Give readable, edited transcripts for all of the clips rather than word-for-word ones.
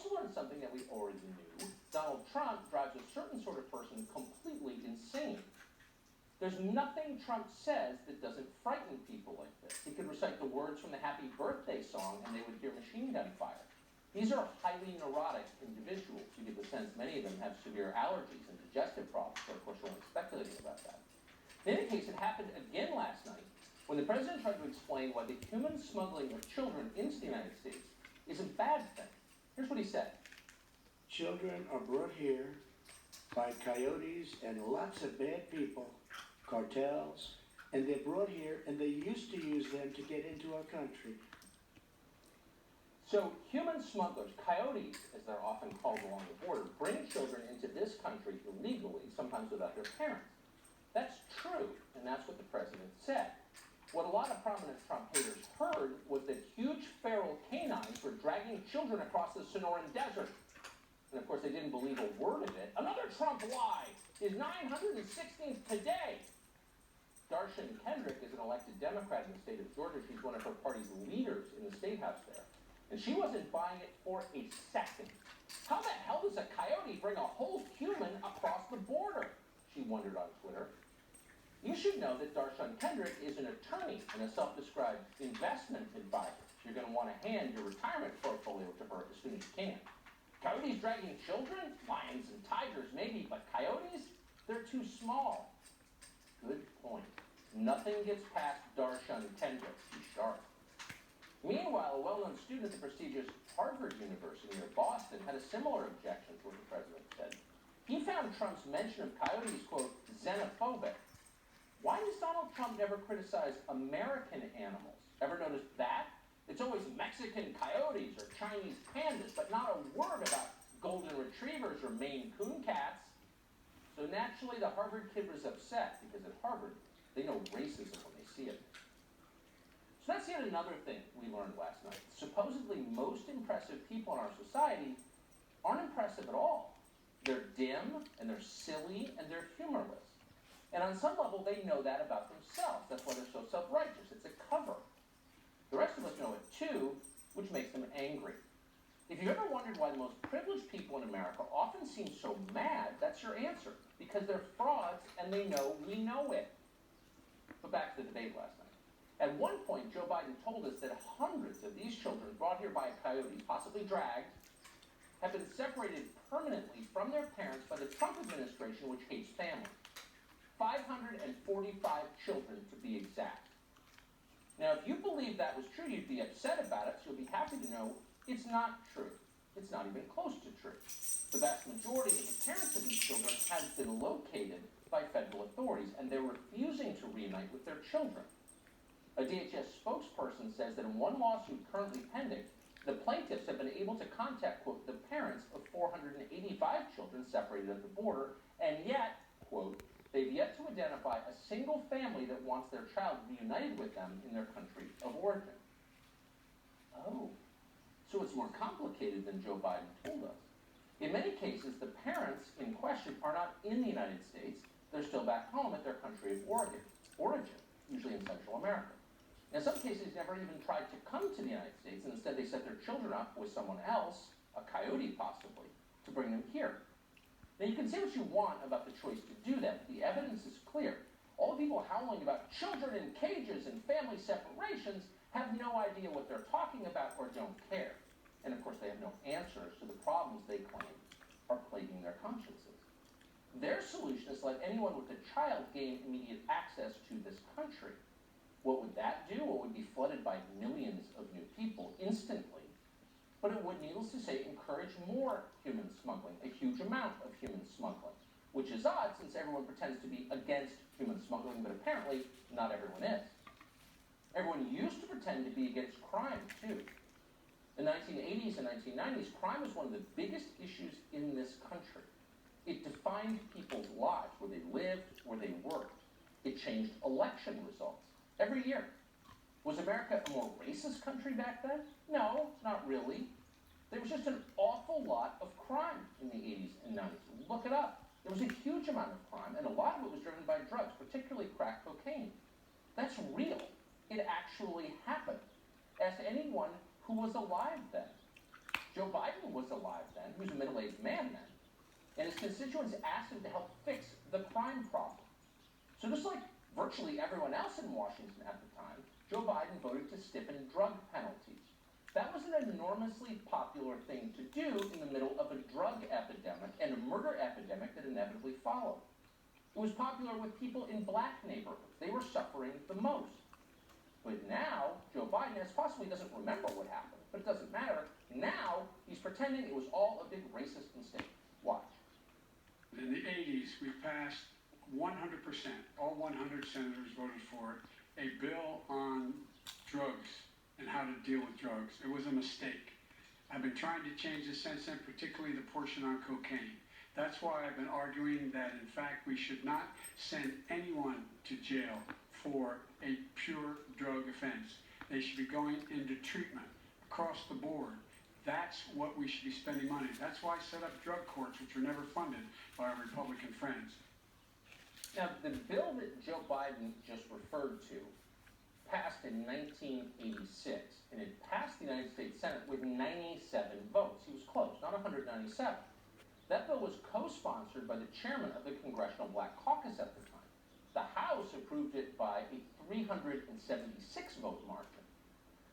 also learned something that we already knew. Donald Trump drives a certain sort of person completely insane. There's nothing Trump says that doesn't frighten people like this. He could recite the words from the Happy Birthday song and they would hear machine gun fire. These are highly neurotic individuals. You get the sense many of them have severe allergies and digestive problems, so of course we're only speculating about that. In any case, it happened again last night when the president tried to explain why the human smuggling of children into the United States is a bad thing. Here's what he said. Children are brought here by coyotes and lots of bad people, cartels, and they're brought here and they used to use them to get into our country. So human smugglers, coyotes as they're often called along the border, bring children into this country illegally, sometimes without their parents. That's true, and that's what the president said. What a lot of prominent Trump haters heard was that huge feral canines were dragging children across the Sonoran Desert. And of course they didn't believe a word of it. Another Trump lie is 916th today. Darshan Kendrick is an elected Democrat in the state of Georgia. She's one of her party's leaders in the state house there. And she wasn't buying it for a second. How the hell does a coyote bring a whole human across the border? She wondered on Twitter. You should know that Darshan Kendrick is an attorney and a self-described investment advisor. You're going to want to hand your retirement portfolio to her as soon as you can. Coyotes dragging children? Lions and tigers maybe, but coyotes? They're too small. Good point. Nothing gets past Darshan Kendrick. She's sharp. Meanwhile, a well-known student at the prestigious Harvard University near Boston had a similar objection to what the president said. He found Trump's mention of coyotes, quote, xenophobic. Why does Donald Trump never criticize American animals? Ever notice that? It's always Mexican coyotes or Chinese pandas, but not a word about golden retrievers or Maine Coon cats. So naturally, the Harvard kid was upset because at Harvard, they know racism when they see it. So that's yet another thing we learned last night. Supposedly most impressive people in our society aren't impressive at all. They're dim, and they're silly, and they're humorless. And on some level, they know that about themselves. That's why they're so self-righteous. It's a cover. The rest of us know it too, which makes them angry. If you've ever wondered why the most privileged people in America often seem so mad, that's your answer. Because they're frauds, and they know we know it. But back to the debate last night. At one point, Joe Biden told us that hundreds of these children brought here by a coyote, possibly dragged, have been separated permanently from their parents by the Trump administration, which hates families. 545 children, to be exact. Now, if you believe that was true, you'd be upset about it, so you'll be happy to know it's not true. It's not even close to true. The vast majority of the parents of these children have been located by federal authorities, and they're refusing to reunite with their children. A DHS spokesperson says that in one lawsuit currently pending, the plaintiffs have been able to contact, quote, the parents of 485 children separated at the border, and yet, quote, they've yet to identify a single family that wants their child reunited with them in their country of origin. Oh, so it's more complicated than Joe Biden told us. In many cases, the parents in question are not in the United States. They're still back home at their country of origin, usually in Central America. In some cases, never even tried to come to the United States, and instead they set their children up with someone else, a coyote possibly, to bring them here. Now you can say what you want about the choice to do that, but the evidence is clear. All the people howling about children in cages and family separations have no idea what they're talking about or don't care. And of course they have no answers to the problems they claim are plaguing their consciences. Their solution is to let anyone with a child gain immediate access to this country. What would that do? Well, it would be flooded by millions of new people instantly. But it would, needless to say, encourage more human smuggling, a huge amount of human smuggling, which is odd since everyone pretends to be against human smuggling, but apparently not everyone is. Everyone used to pretend to be against crime, too. In the 1980s and 1990s, crime was one of the biggest issues in this country. It defined people's lives, where they lived, where they worked. It changed election results every year. Was America a more racist country back then? No, not really. There was just an awful lot of crime in the 80s and 90s. Look it up. There was a huge amount of crime, and a lot of it was driven by drugs, particularly crack cocaine. That's real. It actually happened. Ask anyone who was alive then. Joe Biden was alive then. He was a middle-aged man then. And his constituents asked him to help fix the crime problem. So just like virtually everyone else in Washington at the time, Joe Biden voted to stiffen drug penalties. That was an enormously popular thing to do in the middle of a drug epidemic and a murder epidemic that inevitably followed. It was popular with people in black neighborhoods. They were suffering the most. But now, Joe Biden, as possibly doesn't remember what happened, but it doesn't matter. Now, he's pretending it was all a big racist mistake. Watch. In the 80s, we passed 100%, all 100 senators voted for it, a bill on drugs and how to deal with drugs. It was a mistake. I've been trying to change this since then, particularly the portion on cocaine. That's why I've been arguing that, in fact, we should not send anyone to jail for a pure drug offense. They should be going into treatment across the board. That's what we should be spending money. That's why I set up drug courts, which were never funded by our Republican friends. Now, the bill that Joe Biden just referred to passed in 1986, and it passed the United States Senate with 97 votes. He was close, not 197. That bill was co-sponsored by the chairman of the Congressional Black Caucus at the time. The House approved it by a 376 vote margin.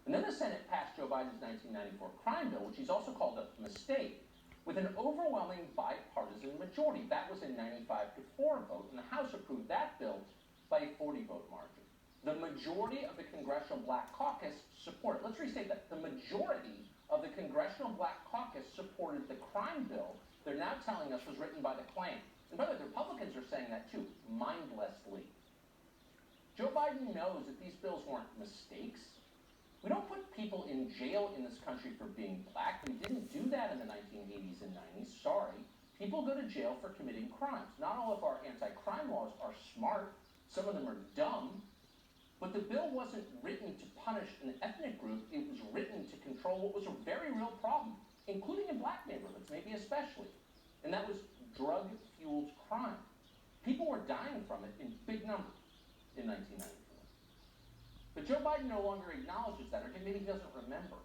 And then the Senate passed Joe Biden's 1994 crime bill, which he's also called a mistake, with an overwhelming bipartisan majority. That was a 95-4 vote, and the House approved that bill by a 40 vote margin. The majority of the Congressional Black Caucus supported, let's restate that, the majority of the Congressional Black Caucus supported the crime bill they're now telling us was written by the Klan. And by the way, the Republicans are saying that too, mindlessly. Joe Biden knows that these bills weren't mistakes. We don't put people in jail in this country for being black. We didn't do that in the 1980s and 90s, sorry. People go to jail for committing crimes. Not all of our anti-crime laws are smart. Some of them are dumb. But the bill wasn't written to punish an ethnic group. It was written to control what was a very real problem, including in black neighborhoods, maybe especially. And that was drug-fueled crime. People were dying from it in big numbers in 1994. But Joe Biden no longer acknowledges that, or maybe he doesn't remember.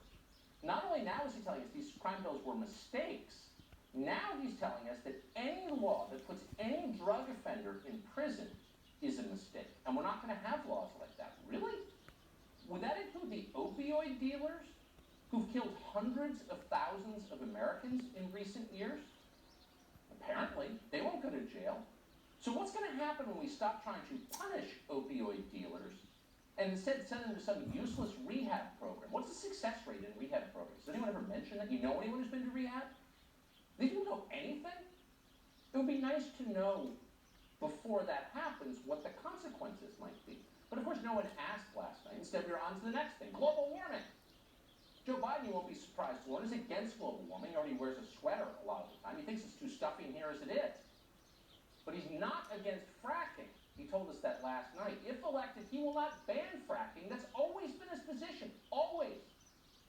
Not only now is he telling us these crime bills were mistakes, now he's telling us that any law that puts any drug offender in prison is a mistake. And we're not going to have laws like that. Really? Would that include the opioid dealers who've killed hundreds of thousands of Americans in recent years? Apparently, they won't go to jail. So what's going to happen when we stop trying to punish opioid dealers and instead send them to some useless rehab program? What's the success rate in rehab programs? Does anyone ever mention that? You know anyone who's been to rehab? These people know anything? It would be nice to know before that happens what the consequences might be. But of course, no one asked last night. Instead, we're on to the next thing, global warming. Joe Biden, you won't be surprised to learn, is against global warming. He already wears a sweater a lot of the time. He thinks it's too stuffy in here as it is. But he's not against fracking. He told us that last night. If elected, he will not ban fracking. That's always been his position. Always.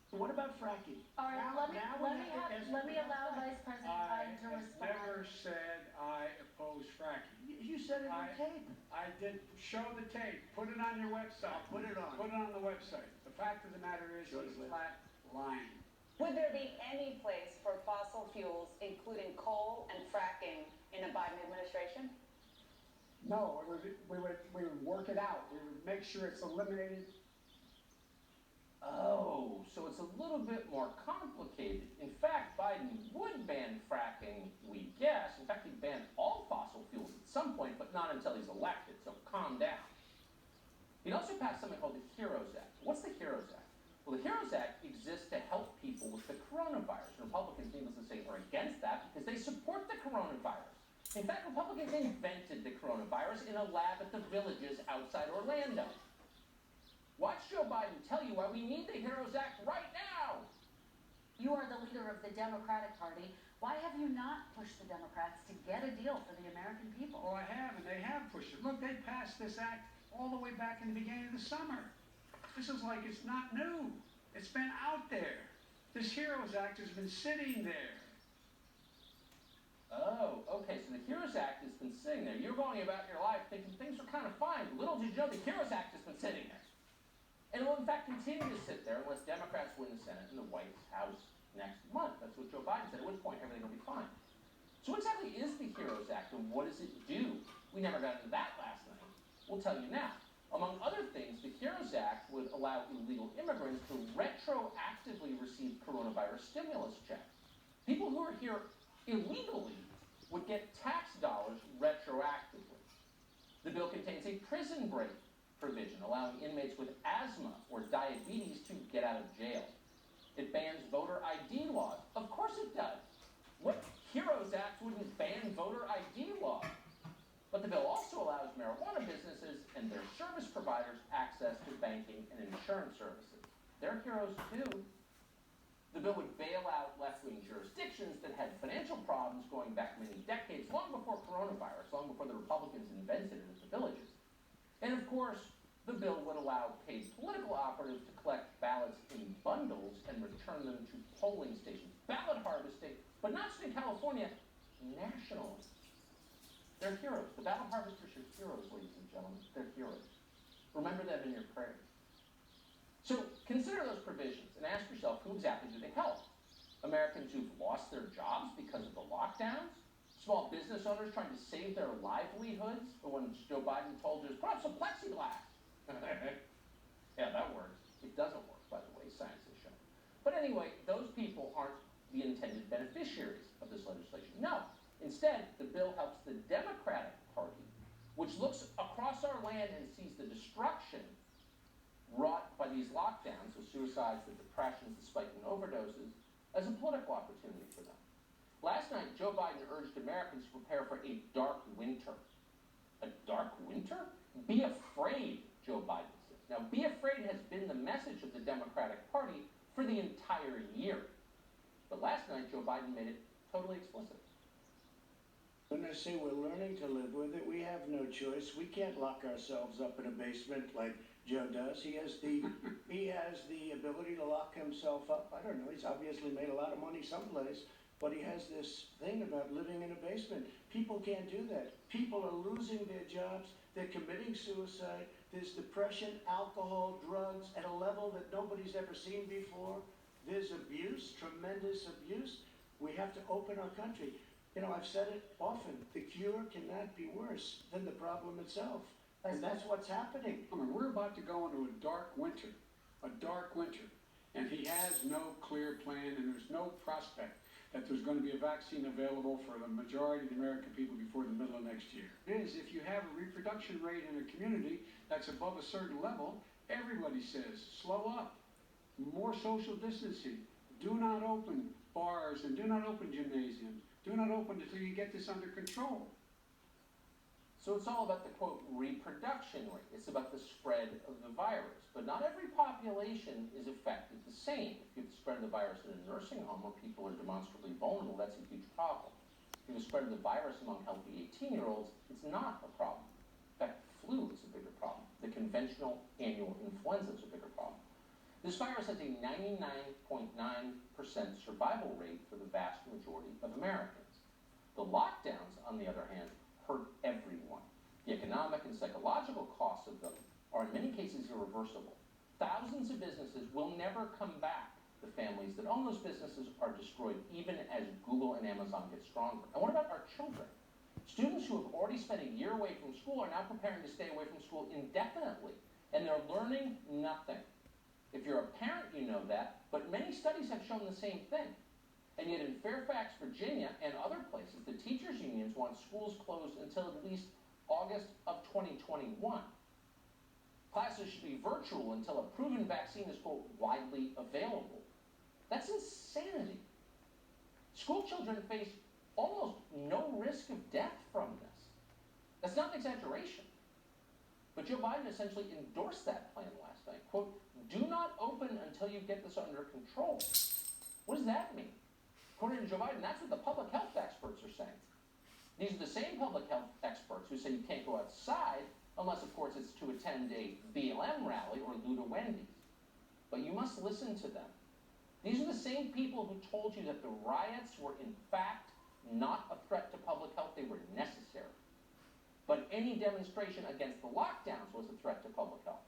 So what about fracking? All right, let me allow Vice President Biden to respond. I never said I oppose fracking. You said it on tape. I did show the tape. Put it on your website. I'll put it on. Put it on the website. The fact of the matter is he's flat lying. Would there be any place for fossil fuels, including coal and fracking, in a Biden administration? No, we would work it out. We would make sure it's eliminated. Oh, so it's a little bit more complicated. In fact, Biden would ban fracking, we guess. In fact, he'd ban all fossil fuels at some point, but not until he's elected, so calm down. He'd also pass something called the HEROES Act. What's the HEROES Act? Well, the HEROES Act exists to help people with the coronavirus. Republicans, needless to say, are against that because they support the coronavirus. In fact, Republicans invented the coronavirus in a lab at the Villages outside Orlando. Watch Joe Biden tell you why we need the HEROES Act right now. You are the leader of the Democratic Party. Why have you not pushed the Democrats to get a deal for the American people? Well, I have, and they have pushed it. Look, they passed this act all the way back in the beginning of the summer. This is like it's not new. It's been out there. This HEROES Act has been sitting there. Oh, okay, so the HEROES Act has been sitting there. You're going about your life thinking things are kind of fine. Little did you know the HEROES Act has been sitting there. And it will, in fact, continue to sit there unless Democrats win the Senate and the White House. next month. That's what Joe Biden said, at which point everything will be fine. So what exactly is the HEROES Act and what does it do? We never got into that last night. We'll tell you now. Among other things, the HEROES Act would allow illegal immigrants to retroactively receive coronavirus stimulus checks. People who are here illegally would get tax dollars retroactively. The bill contains a prison break provision allowing inmates with asthma or diabetes to get out of jail. It bans voter ID laws. Of course it does. What HEROES Act wouldn't ban voter ID laws? But the bill also allows marijuana businesses and their service providers access to banking and insurance services. They're heroes too. The bill would bail out left-wing jurisdictions that had financial problems going back many decades, long before coronavirus, long before the Republicans invented it at the villages. And of course, the bill would allow paid political operatives to collect ballots in bundles and return them to polling stations. Ballot harvesting, but not just in California, nationally. They're heroes. The ballot harvesters are heroes, ladies and gentlemen. They're heroes. Remember them in your prayers. So consider those provisions and ask yourself, who exactly do they help? Americans who've lost their jobs because of the lockdowns? Small business owners trying to save their livelihoods? The ones Joe Biden told us, put up some plexiglass. Yeah, that works. It doesn't work, by the way, science has shown. But anyway, those people aren't the intended beneficiaries of this legislation. No. Instead, the bill helps the Democratic Party, which looks across our land and sees the destruction wrought by these lockdowns, the suicides, the depressions, the spike in overdoses, as a political opportunity for them. Last night, Joe Biden urged Americans to prepare for a dark winter. A dark winter? Be afraid, Joe Biden says. Now, be afraid has been the message of the Democratic Party for the entire year. But last night, Joe Biden made it totally explicit. When I say we're learning to live with it, we have no choice. We can't lock ourselves up in a basement like Joe does. He has the ability to lock himself up. I don't know, he's obviously made a lot of money someplace, but he has this thing about living in a basement. People can't do that. People are losing their jobs. They're committing suicide. There's depression, alcohol, drugs at a level that nobody's ever seen before. There's abuse, tremendous abuse. We have to open our country. You know, I've said it often, the cure cannot be worse than the problem itself. And that's what's happening. I mean, we're about to go into a dark winter, and he has no clear plan, and there's no prospect that there's going to be a vaccine available for the majority of the American people before the middle of next year. It is, if you have a reproduction rate in a community that's above a certain level, everybody says, slow up, more social distancing, do not open bars and do not open gymnasiums. Do not open until you get this under control. So it's all about the, quote, reproduction rate. It's about the spread of the virus. But not every population is affected the same. If you have the spread of the virus in a nursing home where people are demonstrably vulnerable, that's a huge problem. If you have the spread of the virus among healthy 18-year-olds, it's not a problem. In fact, flu is a bigger problem. The conventional annual influenza is a bigger problem. This virus has a 99.9% survival rate for the vast majority of Americans. The lockdowns, on the other hand, hurt everyone. The economic and psychological costs of them are in many cases irreversible. Thousands of businesses will never come back. The families that own those businesses are destroyed even as Google and Amazon get stronger. And what about our children? Students who have already spent a year away from school are now preparing to stay away from school indefinitely, and they're learning nothing. If you're a parent, you know that, but many studies have shown the same thing. And yet in Fairfax, Virginia, and other places, the teachers' unions want schools closed until at least August of 2021. Classes should be virtual until a proven vaccine is, quote, widely available. That's insanity. School children face almost no risk of death from this. That's not an exaggeration. But Joe Biden essentially endorsed that plan last night. Quote, do not open until you get this under control. What does that mean? According to Joe Biden, that's what the public health experts are saying. These are the same public health experts who say you can't go outside unless, of course, it's to attend a BLM rally or Luda Wendy's. But you must listen to them. These are the same people who told you that the riots were, in fact, not a threat to public health. They were necessary. But any demonstration against the lockdowns was a threat to public health.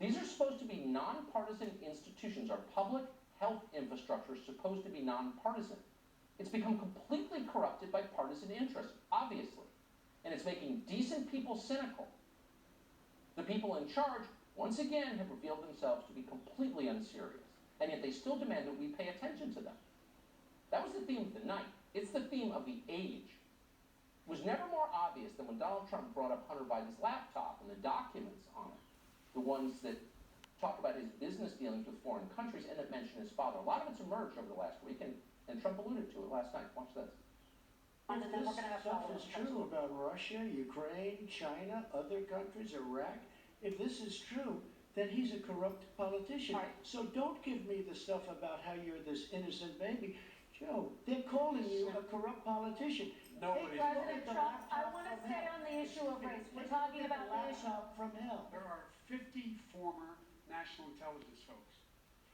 These are supposed to be nonpartisan institutions, our public health infrastructure is supposed to be nonpartisan. It's become completely corrupted by partisan interests, obviously. And it's making decent people cynical. The people in charge, once again, have revealed themselves to be completely unserious. And yet they still demand that we pay attention to them. That was the theme of the night. It's the theme of the age. It was never more obvious than when Donald Trump brought up Hunter Biden's laptop and the documents on it. The ones that talk about his business dealings with foreign countries and that mention his father. A lot of it's emerged over the last week, and Trump alluded to it last night. Watch this. And then we're If gonna have this stuff follow-up is true questions. about Russia, Ukraine, China, other countries, Iraq, if this is true, then he's a corrupt politician. Right. So don't give me the stuff about how you're this innocent baby. Joe, they're calling you a corrupt politician. Nobody- Hey, President look at the Trump, I laptop want to from stay hell. on the issue of race. We're Take talking the about the issue. laptop from hell. There are 50 former national intelligence folks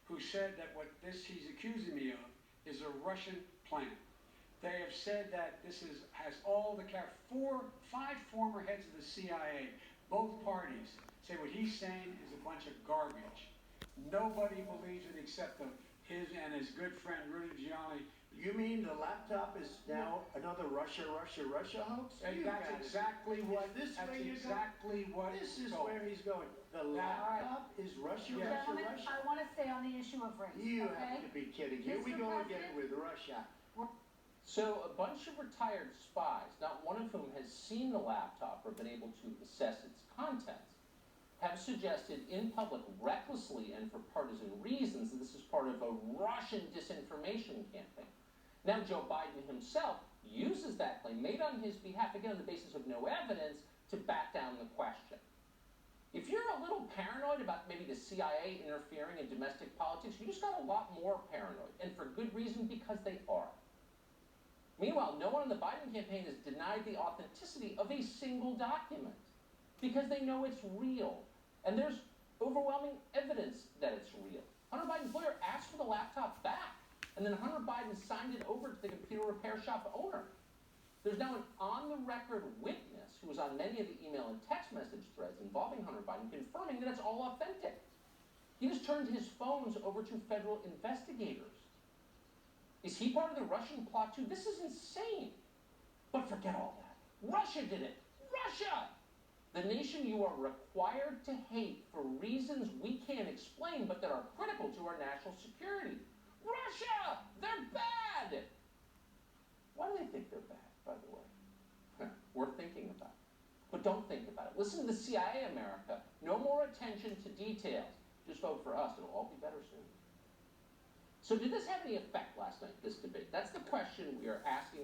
who said that what he's accusing me of is a Russian plan. They have said that has all the 5 former heads of the CIA, both parties, say what he's saying is a bunch of garbage. Nobody believes it except his and his good friend Rudy Giuliani. You mean the laptop is now another Russia hoax? And You that's got it. exactly what. Is this That's where you're exactly what. This is told. where he's going. The That- laptop is Russia, Yeah. Gentlemen, Russia. I want to stay on the issue of race, You okay? have to be kidding. Here we Mr. go again President? with Russia. So a bunch of retired spies, not one of whom has seen the laptop or been able to assess its contents, have suggested in public, recklessly and for partisan reasons, that this is part of a Russian disinformation campaign. Now Joe Biden himself uses that claim, made on his behalf, again on the basis of no evidence, to bat down the question. If you're a little paranoid about maybe the CIA interfering in domestic politics, you just got a lot more paranoid, and for good reason, because they are. Meanwhile, no one in the Biden campaign has denied the authenticity of a single document because they know it's real. And there's overwhelming evidence that it's real. Hunter Biden's lawyer asked for the laptop back, and then Hunter Biden signed it over to the computer repair shop owner. There's now an on-the-record witness who was on many of the email and text message threads involving Hunter Biden confirming that it's all authentic. He just turned his phones over to federal investigators. Is he part of the Russian plot too? This is insane. But forget all that. Russia did it. Russia! The nation you are required to hate for reasons we can't explain but that are critical to our national security. Russia! They're bad! Why do they think they're bad, by the way? Worth thinking about. But don't think about it. Listen to the CIA, America. No more attention to details. Just vote for us. It'll all be better soon. So did this have any effect last night, this debate? That's the question we are asking